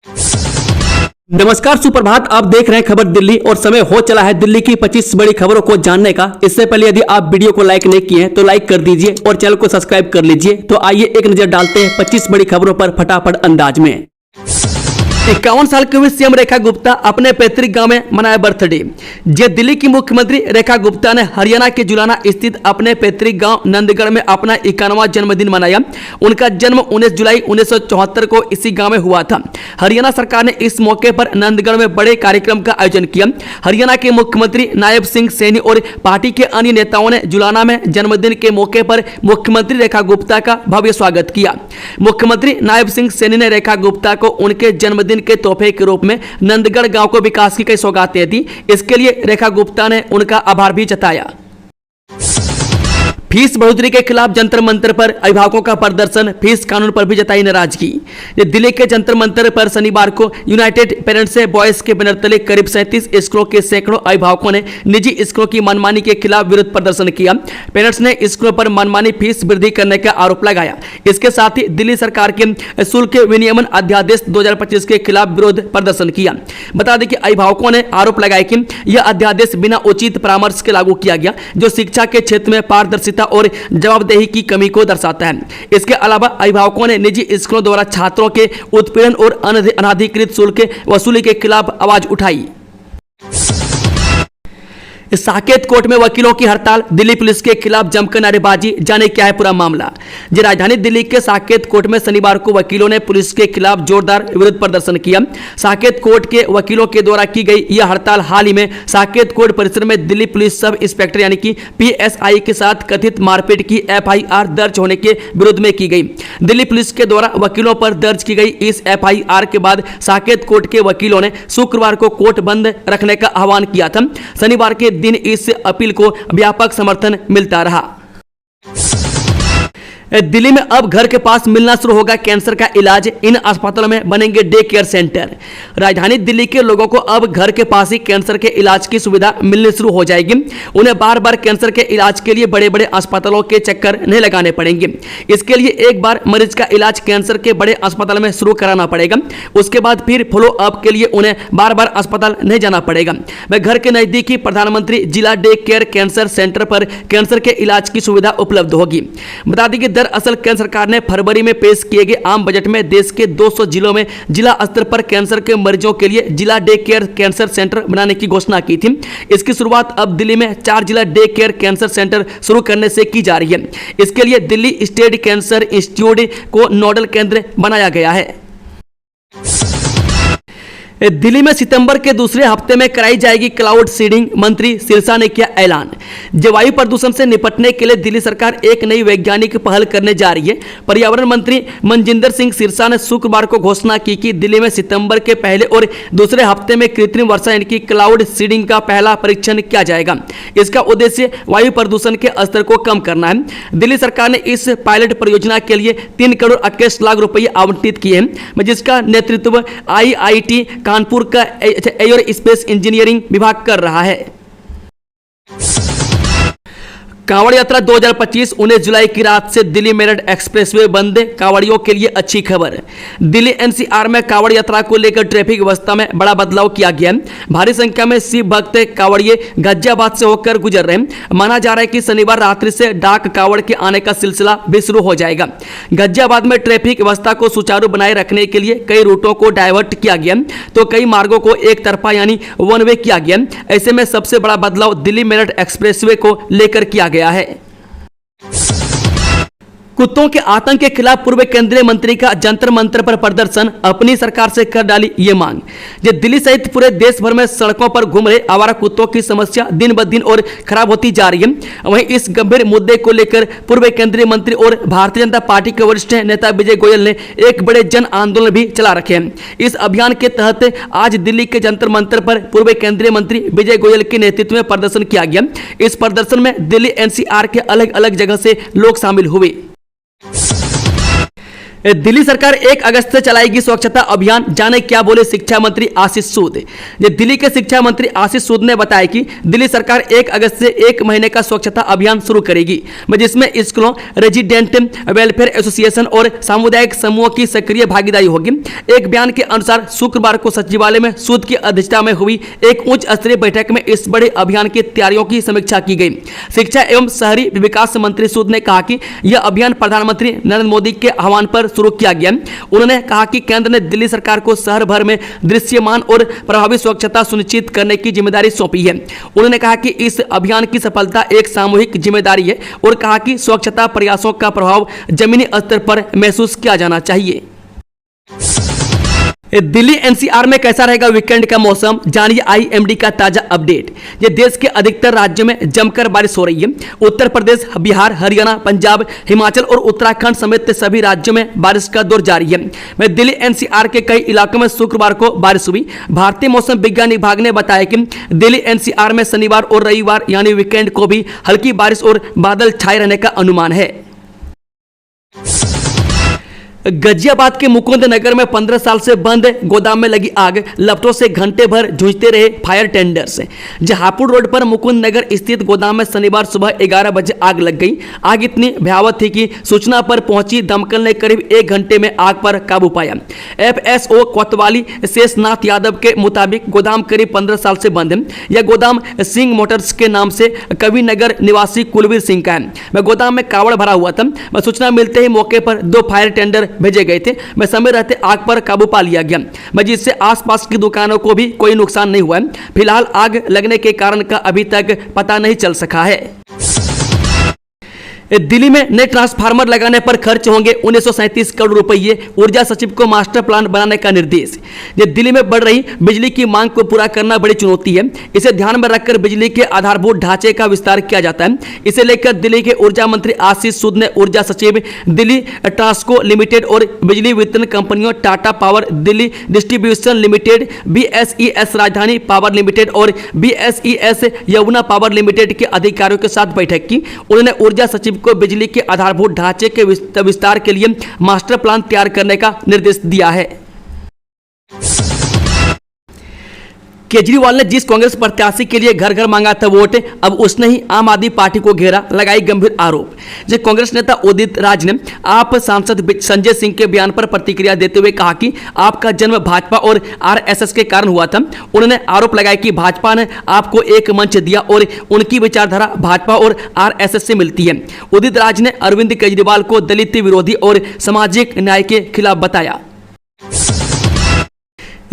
नमस्कार, सुप्रभात। आप देख रहे हैं खबर दिल्ली और समय हो चला है दिल्ली की 25 बड़ी खबरों को जानने का। इससे पहले यदि आप वीडियो को लाइक नहीं किए हैं तो लाइक कर दीजिए और चैनल को सब्सक्राइब कर लीजिए। तो आइए एक नजर डालते हैं 25 बड़ी खबरों पर फटाफट अंदाज में। 51 साल की हुई सीएम रेखा गुप्ता अपने पैतृक गांव में मनाया बर्थडे। दिल्ली की मुख्यमंत्री रेखा गुप्ता ने हरियाणा के जुलाना स्थित अपने पैतृक गांव नंदगढ़ में अपना 51वां जन्मदिन मनाया। उनका जन्म 19 जुलाई 1974 को इसी गांव में हुआ था। हरियाणा सरकार ने इस मौके पर नंदगढ़ में बड़े कार्यक्रम का आयोजन किया। हरियाणा के मुख्यमंत्री नायब सिंह सैनी और पार्टी के अन्य नेताओं ने जुलाना में जन्मदिन के मौके पर मुख्यमंत्री रेखा गुप्ता का भव्य स्वागत किया। मुख्यमंत्री नायब सिंह सैनी ने रेखा गुप्ता को उनके जन्मदिन के तोहफे के रूप में नंदगढ़ गांव को विकास की कई सौगातें दी। इसके लिए रेखा गुप्ता ने उनका आभार भी जताया। फीस बढ़ोतरी के खिलाफ जंतर मंतर पर अभिभावकों का प्रदर्शन, फीस कानून पर भी जताई नाराजगी। दिल्ली के जंतर मंतर पर शनिवार को यूनाइटेड पेरेंट्स बॉयज के बैनर तले करीब 37 स्कूलों के सैकड़ों अभिभावकों ने निजी स्कूलों की मनमानी के खिलाफ विरोध प्रदर्शन किया। पेरेंट्स ने स्कूलों पर मनमानी फीस वृद्धि करने का आरोप लगाया। इसके साथ ही दिल्ली सरकार के शुल्क विनियमन अध्यादेश 2025 के खिलाफ विरोध प्रदर्शन किया। बता दें कि अभिभावकों ने आरोप लगाया कि यह अध्यादेश बिना उचित परामर्श के लागू किया गया, जो शिक्षा के क्षेत्र में पारदर्शिता और जवाबदेही की कमी को दर्शाता है। इसके अलावा अभिभावकों ने निजी स्कूलों द्वारा छात्रों के उत्पीड़न और अनधिकृत शुल्क वसूली के खिलाफ आवाज उठाई। साकेत कोर्ट में वकीलों की हड़ताल, दिल्ली पुलिस के खिलाफ जमकर नारेबाजी। जाने क्या है पूरा मामला। राजधानी दिल्ली के साकेत कोर्ट में शनिवार को वकीलों ने पुलिस के खिलाफ जोरदार विरोध प्रदर्शन किया। साकेत कोर्ट के वकीलों के द्वारा की गई यह हड़ताल हाल ही में साकेत कोर्ट परिसर में दिल्ली पुलिस सब इंस्पेक्टर यानी कि PSI के साथ कथित मारपीट की FIR दर्ज होने के विरोध में की गई। दिल्ली पुलिस के द्वारा वकीलों पर दर्ज की गई इस FIR के बाद साकेत कोर्ट के वकीलों ने शुक्रवार को कोर्ट बंद रखने का आह्वान किया था। शनिवार के दिन इस अपील को व्यापक समर्थन मिलता रहा। दिल्ली में अब घर के पास मिलना शुरू होगा कैंसर का इलाज। इन अस्पतालों में बनेंगे डे केयर सेंटर। राजधानी दिल्ली के लोगों को अब घर के पास ही कैंसर के इलाज की सुविधा मिलनी शुरू हो जाएगी। उन्हें बार बार कैंसर के इलाज के लिए बड़े बड़े अस्पतालों के चक्कर नहीं लगाने पड़ेंगे। इसके लिए एक बार मरीज का इलाज कैंसर के बड़े अस्पताल में शुरू कराना पड़ेगा। उसके बाद फिर फॉलो अप के लिए उन्हें बार बार अस्पताल नहीं जाना पड़ेगा। वह घर के नजदीक ही प्रधानमंत्री जिला डे केयर कैंसर सेंटर पर कैंसर के इलाज की सुविधा उपलब्ध होगी। बता दें कि दरअसल केंद्र सरकार ने फरवरी में पेश किए गए आम बजट में देश के 200 जिलों में जिला स्तर पर कैंसर के मरीजों के लिए जिला डे केयर कैंसर सेंटर बनाने की घोषणा की थी। इसकी शुरुआत अब दिल्ली में 4 जिला डे केयर कैंसर सेंटर शुरू करने से की जा रही है। इसके लिए दिल्ली स्टेट कैंसर इंस्टीट्यूट को नोडल केंद्र बनाया गया है। दिल्ली में सितंबर के दूसरे हफ्ते में कराई जाएगी क्लाउड सीडिंग, मंत्री सिरसा ने किया ऐलान। वायु प्रदूषण से निपटने के लिए दिल्ली सरकार एक नई वैज्ञानिक पहल करने जा रही है। पर्यावरण मंत्री मनजिंदर सिंह सिरसा ने शुक्रवार को घोषणा की कि दिल्ली में सितंबर के पहले और दूसरे हफ्ते में कृत्रिम वर्षा यानी कि क्लाउड सीडिंग का पहला परीक्षण किया जाएगा। इसका उद्देश्य वायु प्रदूषण के स्तर को कम करना है। दिल्ली सरकार ने इस पायलट परियोजना के लिए 3 करोड़ 21 लाख रुपये आवंटित किए हैं, जिसका नेतृत्व IIT कानपुर का एयर स्पेस इंजीनियरिंग विभाग कर रहा है। कांवड़ यात्रा 2025 19 जुलाई की रात से दिल्ली मेरठ एक्सप्रेसवे बंद। कांवड़ियों के लिए अच्छी खबर। दिल्ली NCR में कांवड़ यात्रा को लेकर ट्रैफिक व्यवस्था में बड़ा बदलाव किया गया है। भारी संख्या में शिव भक्त कांवड़िए गाजियाबाद से होकर गुजर रहे हैं। माना जा रहा है कि शनिवार रात्रि से डाक कांवड़ के आने का सिलसिला भी शुरू हो जाएगा। गाजियाबाद में ट्रैफिक व्यवस्था को सुचारू बनाए रखने के लिए कई रूटों को डायवर्ट किया गया, तो कई मार्गों को एक तरफा यानी वन वे किया गया। ऐसे में सबसे बड़ा बदलाव दिल्ली मेरठ एक्सप्रेसवे को लेकर किया गया है। कुत्तों के आतंक के खिलाफ पूर्व केंद्रीय मंत्री का जंतर मंतर पर प्रदर्शन, अपनी सरकार से कर डाली ये मांग। दिल्ली सहित पूरे देश भर में सड़कों पर घूम रहे आवारा कुत्तों की समस्या दिन ब दिन और खराब होती जा रही है। वहीं इस गंभीर मुद्दे को लेकर पूर्व केंद्रीय मंत्री और भारतीय जनता पार्टी के वरिष्ठ नेता विजय गोयल ने एक बड़े जन आंदोलन भी चला रखे हैं। इस अभियान के तहत आज दिल्ली के जंतर मंतर पर पूर्व केंद्रीय मंत्री विजय गोयल के नेतृत्व में प्रदर्शन किया गया। इस प्रदर्शन में दिल्ली NCR के अलग अलग जगह से लोग शामिल हुए। दिल्ली सरकार 1 अगस्त से चलाएगी स्वच्छता अभियान, जाने क्या बोले शिक्षा मंत्री आशीष सूद। दिल्ली के शिक्षा मंत्री आशीष सूद ने बताया कि दिल्ली सरकार 1 अगस्त से 1 महीने का स्वच्छता अभियान शुरू करेगी, जिसमें स्कूलों, रेजिडेंट वेलफेयर एसोसिएशन और सामुदायिक समूहों की सक्रिय भागीदारी होगी। एक बयान के अनुसार शुक्रवार को सचिवालय में सूद की अध्यक्षता में हुई एक उच्च स्तरीय बैठक में इस बड़े अभियान की तैयारियों की समीक्षा की गई। शिक्षा एवं शहरी विकास मंत्री सूद ने कहा कि यह अभियान प्रधानमंत्री नरेंद्र मोदी के आह्वान पर शुरू किया गया। उन्होंने कहा कि केंद्र ने दिल्ली सरकार को शहर भर में दृश्यमान और प्रभावी स्वच्छता सुनिश्चित करने की जिम्मेदारी सौंपी है। उन्होंने कहा कि इस अभियान की सफलता एक सामूहिक जिम्मेदारी है और कहा कि स्वच्छता प्रयासों का प्रभाव जमीनी स्तर पर महसूस किया जाना चाहिए। दिल्ली एनसीआर में कैसा रहेगा वीकेंड का मौसम, जानिए आईएमडी का ताजा अपडेट। ये देश के अधिकतर राज्यों में जमकर बारिश हो रही है। उत्तर प्रदेश, बिहार, हरियाणा, पंजाब, हिमाचल और उत्तराखंड समेत सभी राज्यों में बारिश का दौर जारी है। दिल्ली एनसीआर के कई इलाकों में शुक्रवार को बारिश हुई। भारतीय मौसम विज्ञान विभाग ने बताया कि दिल्ली एनसीआर में शनिवार और रविवार यानी वीकेंड को भी हल्की बारिश और बादल छाए रहने का अनुमान है। गाजियाबाद के मुकुंद नगर में 15 साल से बंद गोदाम में लगी आग, लपटों से घंटे भर जूझते रहे फायर टेंडर्स। जहापुर रोड पर मुकुंद नगर स्थित गोदाम में शनिवार सुबह 11 बजे आग लग गई। आग इतनी भयावह थी कि सूचना पर पहुंची दमकल ने करीब 1 घंटे में आग पर काबू पाया। एफएसओ कोतवाली शेषनाथ यादव के मुताबिक गोदाम करीब 15 साल से बंद है। यह गोदाम सिंह मोटर्स के नाम से कवि नगर निवासी कुलवीर सिंह का है। गोदाम में कावड़ भरा हुआ था। सूचना मिलते ही मौके पर 2 फायर टेंडर भेजे गए थे। समय रहते आग पर काबू पा लिया गया, जिससे आसपास की दुकानों को भी कोई नुकसान नहीं हुआ। फिलहाल आग लगने के कारण का अभी तक पता नहीं चल सका है। दिल्ली में नए ट्रांसफार्मर लगाने पर खर्च होंगे 1937 करोड़ रुपये, ऊर्जा सचिव को मास्टर प्लान बनाने का निर्देश। दिल्ली में बढ़ रही बिजली की मांग को पूरा करना बड़ी चुनौती है। इसे ध्यान में रखकर बिजली के आधारभूत ढांचे का विस्तार किया जाता है। इसे लेकर दिल्ली के ऊर्जा मंत्री आशीष सूद ने ऊर्जा सचिव दिल्ली ट्रांसको लिमिटेड और बिजली वितरण कंपनियों Tata power, Delhi distribution limited, BSES राजधानी पावर लिमिटेड और BSES यमुना पावर लिमिटेड के अधिकारियों के साथ बैठक की। उन्होंने ऊर्जा सचिव को बिजली के आधारभूत ढांचे के विस्तार के लिए मास्टर प्लान तैयार करने का निर्देश दिया है। केजरीवाल ने जिस कांग्रेस प्रत्याशी के लिए घर घर मांगा था वोट, अब उसने ही आम आदमी पार्टी को घेरा, लगाई गंभीर आरोप। जो कांग्रेस नेता उदित राज ने आप सांसद संजय सिंह के बयान पर प्रतिक्रिया देते हुए कहा कि आपका जन्म भाजपा और आरएसएस के कारण हुआ था। उन्होंने आरोप लगाया कि भाजपा ने आपको एक मंच दिया और उनकी विचारधारा भाजपा और आरएसएस से मिलती है। उदित राज ने अरविंद केजरीवाल को दलित विरोधी और सामाजिक न्याय के खिलाफ बताया।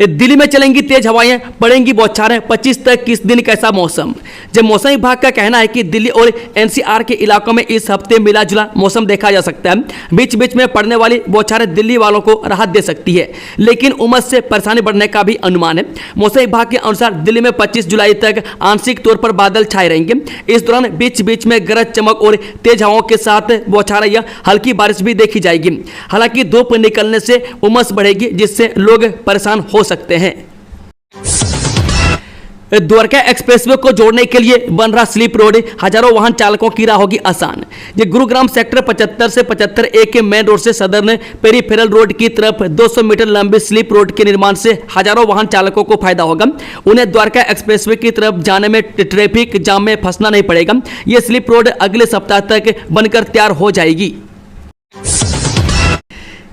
दिल्ली में चलेंगी तेज हवाएं, पड़ेंगी बौछारें, 25 तक किस दिन कैसा मौसम। जब मौसम विभाग का कहना है कि दिल्ली और एनसीआर के इलाकों में इस हफ्ते मिला जुला मौसम देखा जा सकता है। बीच बीच में पड़ने वाली बौछारें दिल्ली वालों को राहत दे सकती है, लेकिन उमस से परेशानी बढ़ने का भी अनुमान है। मौसम विभाग के अनुसार दिल्ली में 25 जुलाई तक आंशिक तौर पर बादल छाए रहेंगे। इस दौरान बीच बीच में गरज चमक और तेज हवाओं के साथ बौछारें या हल्की बारिश भी देखी जाएगी। हालांकि धूप निकलने से उमस बढ़ेगी, जिससे लोग परेशान हो सकते हैं। द्वारका एक्सप्रेसवे को जोड़ने के लिए बन रहा स्लिप रोड, हजारों वाहन चालकों की राह होगी आसान। ये गुरुग्राम सेक्टर 75 से 75A के मेन रोड से सदर्न पेरीफेरल रोड की तरफ 200 मीटर लंबे स्लिप रोड के निर्माण से हजारों वाहन चालकों को फायदा होगा। उन्हें द्वारका एक्सप्रेसवे की तरफ जाने में ट्रैफिक जाम में फंसना नहीं पड़ेगा। ये स्लिप रोड अगले सप्ताह तक बनकर तैयार हो जाएगी।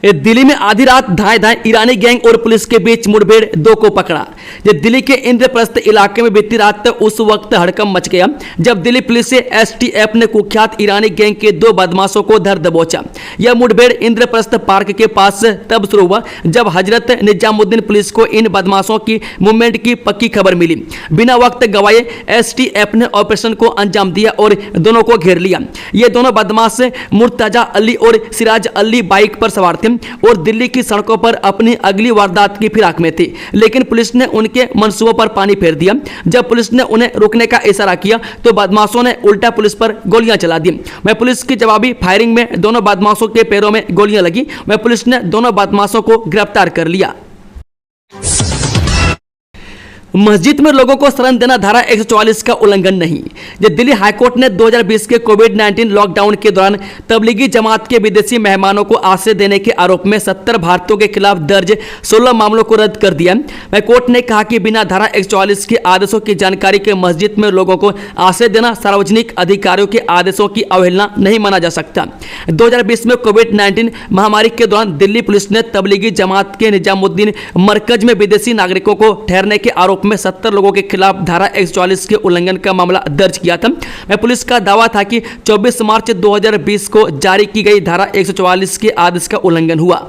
दिल्ली में आधी रात धाए धाए ईरानी गैंग और पुलिस के बीच मुठभेड़, 2 को पकड़ा। दिल्ली के इंद्रप्रस्थ इलाके में बीती रात उस वक्त हड़कंप मच गया जब दिल्ली पुलिस से एसटीएफ ने कुख्यात ईरानी गैंग के 2 बदमाशों को धर दबोचा। यह मुठभेड़ इंद्रप्रस्थ पार्क के पास तब शुरू हुआ जब हजरत निजामुद्दीन पुलिस को इन बदमाशों की मूवमेंट की पक्की खबर मिली। बिना वक्त गवाए एसटीएफ ने ऑपरेशन को अंजाम दिया और दोनों को घेर लिया। ये दोनों बदमाश मुर्तजा अली और सिराज अली बाइक पर सवार थे और दिल्ली की सड़कों पर अपनी अगली वारदात की फिराक में थे, लेकिन पुलिस ने उनके मंसूबों पर पानी फेर दिया। जब पुलिस ने उन्हें रुकने का इशारा किया तो बदमाशों ने उल्टा पुलिस पर गोलियां चला दी। पुलिस की जवाबी फायरिंग में दोनों बदमाशों के पैरों में गोलियां लगी। पुलिस ने दोनों बदमाशों को गिरफ्तार कर लिया। मस्जिद में लोगों को शरण देना धारा 144 का उल्लंघन नहीं। जब दिल्ली हाईकोर्ट ने 2020 के कोविड-19 लॉकडाउन के दौरान तबलीगी जमात के विदेशी मेहमानों को आश्रय देने के आरोप में 70 भारतीयों के खिलाफ दर्ज 16 मामलों को रद्द कर दिया। वह कोर्ट ने कहा कि बिना धारा 144 के आदेशों की जानकारी के मस्जिद में लोगों को आश्रय देना सार्वजनिक अधिकारियों के आदेशों की अवहेलना नहीं माना जा सकता। 2020 में कोविड-19 महामारी के दौरान दिल्ली पुलिस ने तबलीगी जमात के निजामुद्दीन मरकज में विदेशी नागरिकों को ठहरने के आरोप में 70 लोगों के खिलाफ धारा 144 के उल्लंघन का मामला दर्ज किया था। पुलिस का दावा था कि 24 मार्च 2020 को जारी की गई धारा 144 के आदेश का उल्लंघन हुआ।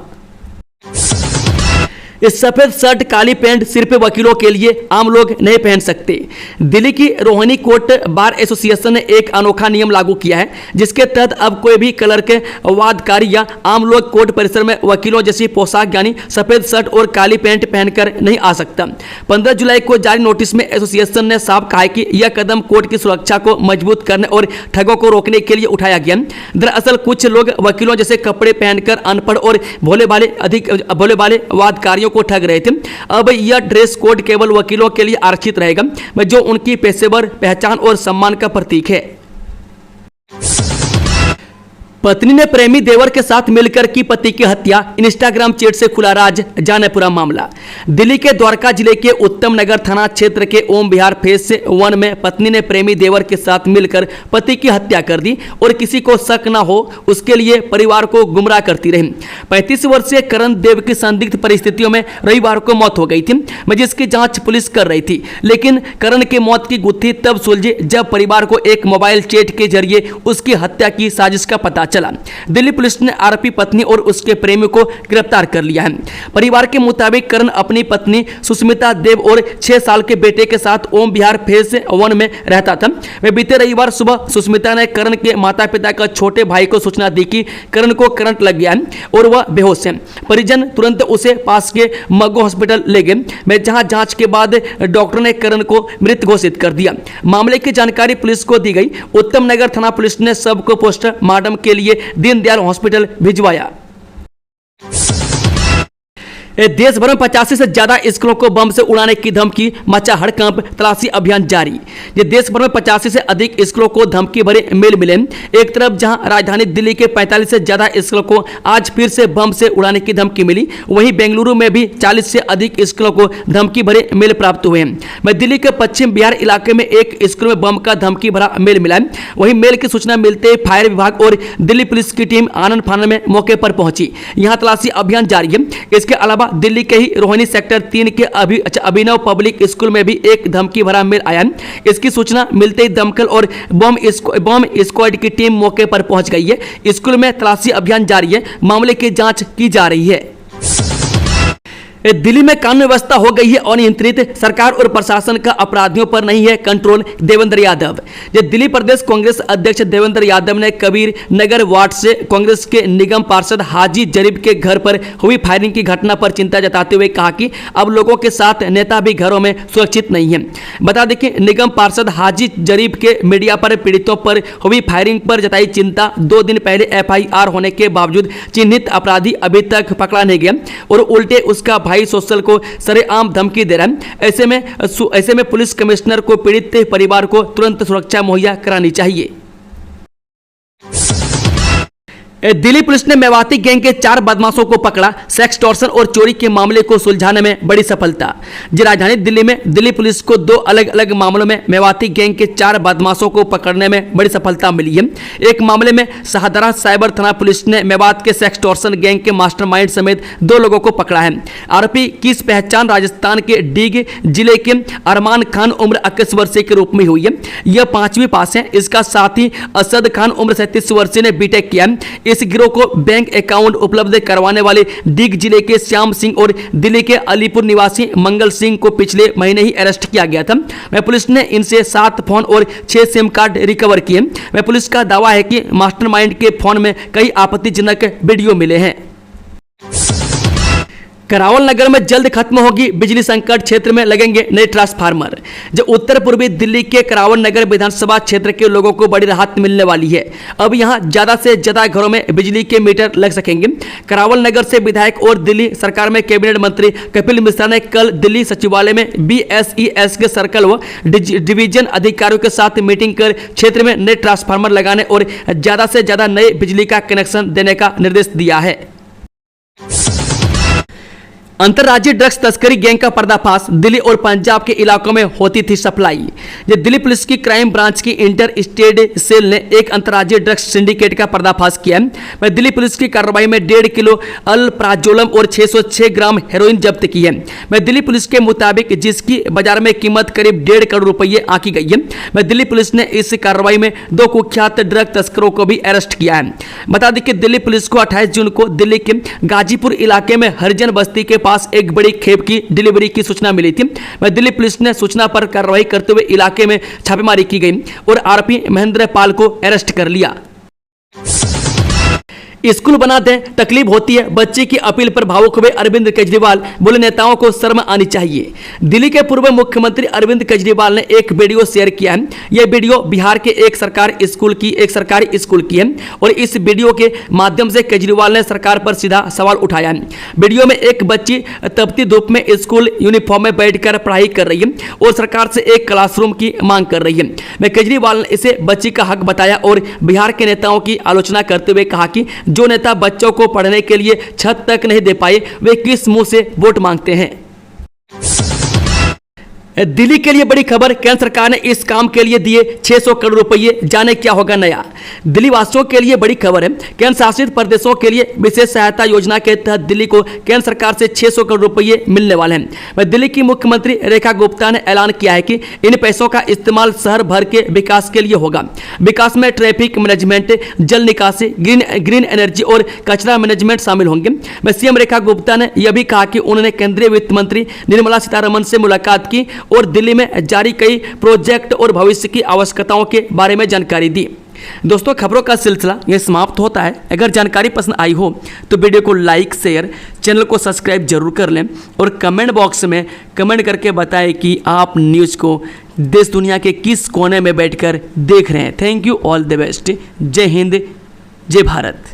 इस सफेद शर्ट काली पैंट सिर्फ वकीलों के लिए, आम लोग नहीं पहन सकते। दिल्ली की रोहिणी कोर्ट बार एसोसिएशन ने एक अनोखा नियम लागू किया है, जिसके तहत अब कोई भी कलर के वादकारी या आम लोग कोर्ट परिसर में वकीलों जैसी पोशाक यानी सफेद शर्ट और काली पैंट पहनकर नहीं आ सकता। 15 जुलाई को जारी नोटिस में एसोसिएशन ने साफ कहा है कि यह कदम कोर्ट की सुरक्षा को मजबूत करने और ठगों को रोकने के लिए उठाया गया। दरअसल कुछ लोग वकीलों जैसे कपड़े पहनकर अनपढ़ और भोले भाले वादकारियों को ठग रहे थे। अब यह ड्रेस कोड केवल वकीलों के लिए आरक्षित रहेगा, जो उनकी पेशेवर पहचान और सम्मान का प्रतीक है। पत्नी ने प्रेमी देवर के साथ मिलकर की पति की हत्या, इंस्टाग्राम चैट से खुला राज, जाने पूरा मामला। दिल्ली के द्वारका जिले के उत्तम नगर थाना क्षेत्र के ओम विहार फेज 1 में पत्नी ने प्रेमी देवर के साथ मिलकर पति की हत्या कर दी और किसी को शक न हो उसके लिए परिवार को गुमराह करती रही। 35 वर्षीय करण देव की संदिग्ध परिस्थितियों में रविवार को मौत हो गई थी, जिसकी जांच पुलिस कर रही थी। लेकिन करण की मौत की गुत्थी तब सुलझी जब परिवार को एक मोबाइल चैट के जरिए उसकी हत्या की साजिश का पता चला। दिल्ली पुलिस ने आरोपी पत्नी और उसके प्रेमी को गिरफ्तार कर लिया है। परिवार के मुताबिक करण अपनी पत्नी सुष्मिता देव और 6 साल के बेटे के साथ ओम विहार फेज 1 में रहता था। वे बीते रविवार सुबह सुष्मिता ने करण के माता पिता का छोटे भाई को सूचना दी कि करण को करंट लग गया है और वह बेहोश है। परिजन तुरंत उसे पास के मग्गो हॉस्पिटल ले गए, जहां जांच के बाद डॉक्टर ने करण को मृत घोषित कर दिया। मामले की जानकारी पुलिस को दी गई। उत्तम नगर थाना पुलिस ने शव को पोस्टमार्टम के लिए दीनदयाल हॉस्पिटल भिजवाया। देश भर में 85 से ज्यादा स्कूलों को बम से उड़ाने की धमकी, मचा हड़कंप, तलाशी अभियान जारी। ये देश भर में 85 से अधिक स्कूलों को धमकी भरे मेल मिले। एक तरफ जहां राजधानी दिल्ली के 45 से ज्यादा स्कूलों को आज फिर से बम से उड़ाने की धमकी मिली, वहीं बेंगलुरु में भी 40 से अधिक स्कूलों को धमकी भरे मेल प्राप्त हुए हैं। दिल्ली के पश्चिम बिहार इलाके में एक स्कूल में बम का धमकी भरा मेल मिला है। वहीं मेल की सूचना मिलते ही फायर विभाग और दिल्ली पुलिस की टीम आनन फानन में मौके पर पहुंची। यहां तलाशी अभियान जारी है। इसके अलावा दिल्ली के ही रोहिणी सेक्टर 3 के अभिनव पब्लिक स्कूल में भी एक धमकी भरा मेल आया। इसकी सूचना मिलते ही दमकल और बम स्क्वाड की टीम मौके पर पहुंच गई है। स्कूल में तलाशी अभियान जारी है। मामले की जांच की जा रही है। दिल्ली में कानून व्यवस्था हो गई है अनियंत्रित, सरकार और प्रशासन का अपराधियों पर नहीं है कंट्रोल, देवेंद्र यादव। दिल्ली प्रदेश कांग्रेस अध्यक्ष देवेंद्र यादव ने कबीर नगर वार्ड से कांग्रेस के निगम पार्षद हाजी जरीफ के घर पर हुई फायरिंग की घटना पर चिंता जताते हुए कहा कि अब लोगों के साथ नेता भी घरों में सुरक्षित नहीं है। बता दें कि निगम पार्षद हाजी जरीफ के मीडिया पर पीड़ितों पर हुई फायरिंग पर जताई चिंता 2 दिन पहले FIR होने के बावजूद चिन्हित अपराधी अभी तक पकड़ा नहीं गया और उल्टे उसका भाई सोशल को सरेआम धमकी दे रहा है। ऐसे में पुलिस कमिश्नर को पीड़ित परिवार को तुरंत सुरक्षा मुहैया करानी चाहिए। दिल्ली पुलिस ने मेवाती गैंग के 4 बदमाशों को पकड़ा, सेक्सटॉर्शन और चोरी के मामले को सुलझाने में बड़ी सफलता। राजधानी दिल्ली में दिल्ली पुलिस को 2 अलग अलग मामलों में मेवाती गैंग के 4 बदमाशों को पकड़ने में बड़ी सफलता मिली है। एक मामले में शाहदरा साइबर थाना पुलिस ने मेवात के सेक्सटॉर्शन गैंग के मास्टरमाइंड समेत 2 लोगों को पकड़ा है। आरोपी की पहचान राजस्थान के डीग जिले के अरमान खान उम्र 21 वर्षीय के रूप में हुई है। यह 5वीं पास है। इसका साथी असद खान उम्र 37 वर्षीय ने बीटेक किया है। इस गिरोह को बैंक अकाउंट उपलब्ध करवाने वाले डीग जिले के श्याम सिंह और दिल्ली के अलीपुर निवासी मंगल सिंह को पिछले महीने ही अरेस्ट किया गया था। पुलिस ने इनसे 7 फोन और 6 सिम कार्ड रिकवर किए। पुलिस का दावा है कि मास्टरमाइंड के फोन में कई आपत्तिजनक वीडियो मिले हैं। करावल नगर में जल्द खत्म होगी बिजली संकट, क्षेत्र में लगेंगे नए ट्रांसफार्मर। जो उत्तर पूर्वी दिल्ली के करावल नगर विधानसभा क्षेत्र के लोगों को बड़ी राहत मिलने वाली है। अब यहां ज्यादा से ज्यादा घरों में बिजली के मीटर लग सकेंगे। करावल नगर से विधायक और दिल्ली सरकार में कैबिनेट मंत्री कपिल मिश्रा ने कल दिल्ली सचिवालय में BSES के सर्कल व डिवीजन अधिकारियों के साथ मीटिंग कर क्षेत्र में नए ट्रांसफार्मर लगाने और ज्यादा से ज्यादा नए बिजली का कनेक्शन देने का निर्देश दिया है। अंतर्राज्यीय ड्रग्स तस्करी गैंग का पर्दाफाश, दिल्ली और पंजाब के इलाकों में होती थी सप्लाई। ये दिल्ली पुलिस की क्राइम ब्रांच की इंटर स्टेट सेल ने एक अंतर्राज्यीय ड्रग्स सिंडिकेट का पर्दाफाश किया है। वह दिल्ली पुलिस की कार्रवाई में 1.5 किलो अल्प्राजोलम और 606 ग्राम हेरोइन जब्त की है। वह दिल्ली पुलिस के मुताबिक जिसकी बाजार में कीमत करीब 1.5 करोड़ रुपये आंकी गई है। वह दिल्ली पुलिस ने इस कार्रवाई में 2 कुख्यात ड्रग तस्करों को भी अरेस्ट किया है। बता दें कि दिल्ली पुलिस को 28 जून को दिल्ली के गाजीपुर इलाके में हरिजन बस्ती के पास एक बड़ी खेप की डिलीवरी की सूचना मिली थी। वह दिल्ली पुलिस ने सूचना पर कार्रवाई करते हुए इलाके में छापेमारी की गई और आरोपी महेंद्र पाल को अरेस्ट कर लिया। स्कूल बना दें, तकलीफ होती है, बच्चे की अपील पर भावुक हुए अरविंद केजरीवाल, बोले नेताओं को शर्म आनी चाहिए। दिल्ली के पूर्व मुख्यमंत्री अरविंद केजरीवाल ने एक वीडियो शेयर किया है। यह वीडियो बिहार के एक सरकारी स्कूल की है और इस वीडियो के माध्यम से केजरीवाल ने सरकार पर सीधा सवाल उठाया है। वीडियो में एक बच्ची तपती धूप में स्कूल यूनिफॉर्म में बैठकर पढ़ाई कर रही है और सरकार से एक क्लासरूम की मांग कर रही है। मैं केजरीवाल ने इसे बच्ची का हक बताया और बिहार के नेताओं की आलोचना करते हुए कहा कि जो नेता बच्चों को पढ़ने के लिए छत तक नहीं दे पाए, वे किस मुंह से वोट मांगते हैं। दिल्ली के लिए बड़ी खबर, केंद्र सरकार ने इस काम के लिए दिए 600 करोड़ रुपए, जाने क्या होगा नया। दिल्ली वासियों के लिए बड़ी खबर है। केंद्र शासित प्रदेशों के लिए विशेष सहायता योजना के तहत दिल्ली को केंद्र सरकार से 600 करोड़ रुपए मिलने वाले हैं। वह दिल्ली की मुख्यमंत्री रेखा गुप्ता ने ऐलान किया है कि इन पैसों का इस्तेमाल शहर भर के विकास के लिए होगा। विकास में ट्रैफिक मैनेजमेंट, जल निकासी, ग्रीन एनर्जी और कचरा मैनेजमेंट शामिल होंगे। वह सीएम रेखा गुप्ता ने यह भी कहा कि उन्होंने केंद्रीय वित्त मंत्री निर्मला सीतारमण से मुलाकात की और दिल्ली में जारी कई प्रोजेक्ट और भविष्य की आवश्यकताओं के बारे में जानकारी दी। दोस्तों, खबरों का सिलसिला यह समाप्त होता है। अगर जानकारी पसंद आई हो तो वीडियो को लाइक, शेयर, चैनल को सब्सक्राइब जरूर कर लें और कमेंट बॉक्स में कमेंट करके बताएं कि आप न्यूज़ को देश दुनिया के किस कोने में बैठकर देख रहे हैं। Thank you, all the best. जय हिंद, जय भारत।